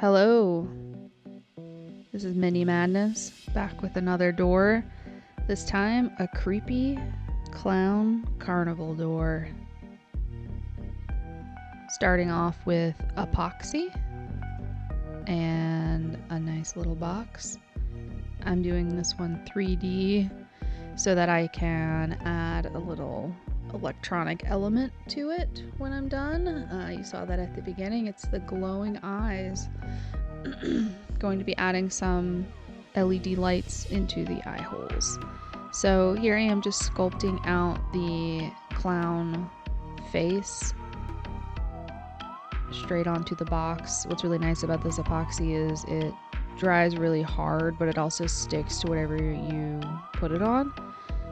Hello, this is Mini Madness, back with another door. This time, a creepy clown carnival door. Starting off with Apoxie and a nice little box. I'm doing this one 3D so that I can add a little electronic element to it when I'm done. You saw that at the beginning. It's the glowing eyes. Going to be adding some LED lights into the eye holes. So here I am just sculpting out the clown face straight onto the box. What's really nice about this epoxy is it dries really hard, but it also sticks to whatever you put it on.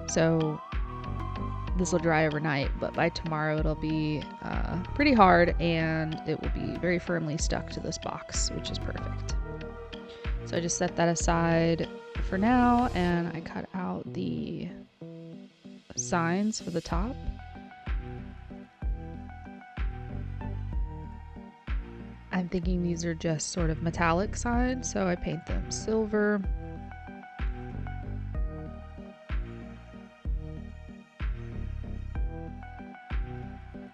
So this will dry overnight, but by tomorrow it'll be pretty hard and it will be very firmly stuck to this box, which is perfect. So I just set that aside for now, and I cut out the signs for the top. I'm thinking these are just sort of metallic signs, so I paint them silver.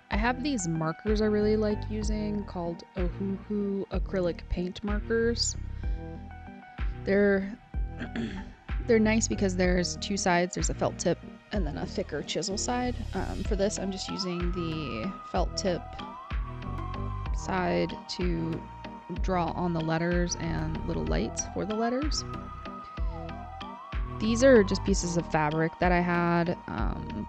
I have these markers I really like using called Ohuhu acrylic paint markers. They're nice because there's two sides. There's a felt tip and then a thicker chisel side. For this, I'm just using the felt tip side to draw on the letters and little lights for the letters. These are just pieces of fabric that I had,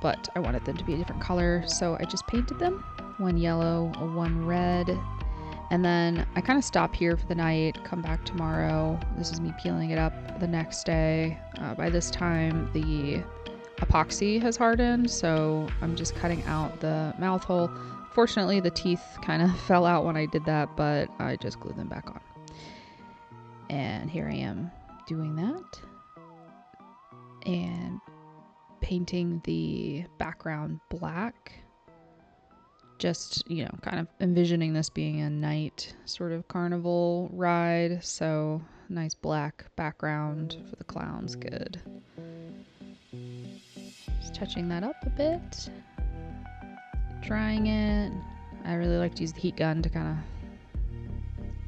but I wanted them to be a different color, so I just painted them. One yellow, one red, and then I kind of stop here for the night, come back tomorrow. This is me peeling it up the next day. By this time, the epoxy has hardened, so I'm just cutting out the mouth hole. Fortunately, the teeth kind of fell out when I did that, but I just glued them back on. And here I am doing that. And painting the background black. Just, kind of envisioning this being a night sort of carnival ride. So nice black background for the clowns, good. Just touching that up a bit. Drying it. I really like to use the heat gun to kind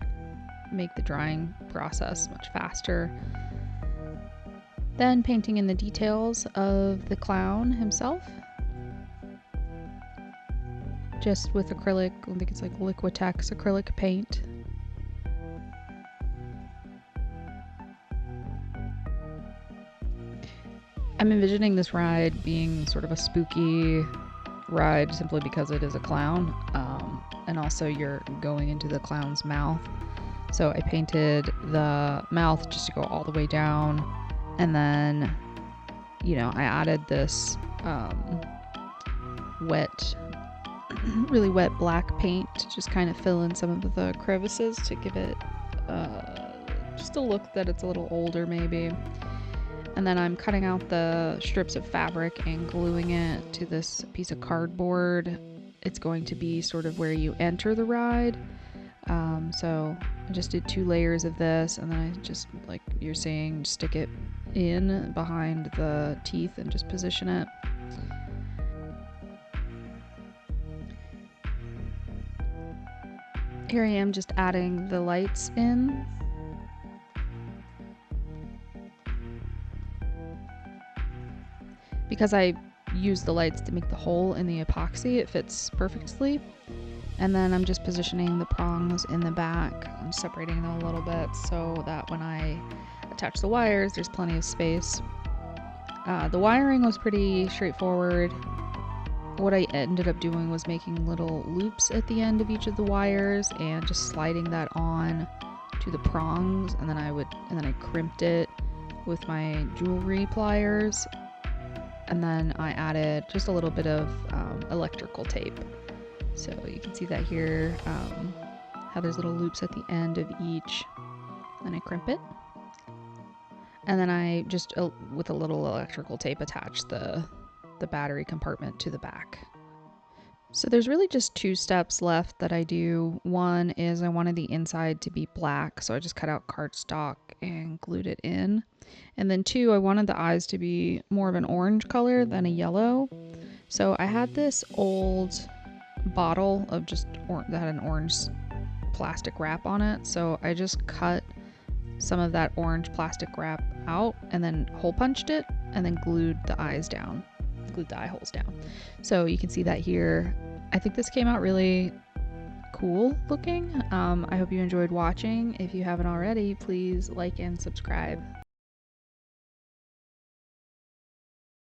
of make the drying process much faster. Then painting in the details of the clown himself. Just with acrylic, I think it's like Liquitex acrylic paint. I'm envisioning this ride being sort of a spooky ride simply because it is a clown, and also you're going into the clown's mouth. So I painted the mouth just to go all the way down, and then, I added this really wet black paint to just kind of fill in some of the crevices to give it just a look that it's a little older maybe. And then I'm cutting out the strips of fabric and gluing it to this piece of cardboard. It's going to be sort of where you enter the ride. So I just did 2 layers of this, and then I just, like you're seeing, stick it in behind the teeth and just position it. Here I am just adding the lights in. Because I use the lights to make the hole in the epoxy, it fits perfectly. And then I'm just positioning the prongs in the back. I'm separating them a little bit so that when I attach the wires, there's plenty of space. The wiring was pretty straightforward. What I ended up doing was making little loops at the end of each of the wires and just sliding that on to the prongs, and then I crimped it with my jewelry pliers, and then I added just a little bit of electrical tape. So you can see that here, how there's little loops at the end of each. Then I crimp it. And then I just, with a little electrical tape, attach the battery compartment to the back. So there's really just two steps left that I do. One is I wanted the inside to be black, so I just cut out cardstock and glued it in. And then two, I wanted the eyes to be more of an orange color than a yellow. So I had this old bottle of that had an orange plastic wrap on it. So I just cut some of that orange plastic wrap out and then hole punched it and then glued the eyes down. Glued the eye holes down. So you can see that here. I think this came out really cool looking. I hope you enjoyed watching. If you haven't already, please like and subscribe.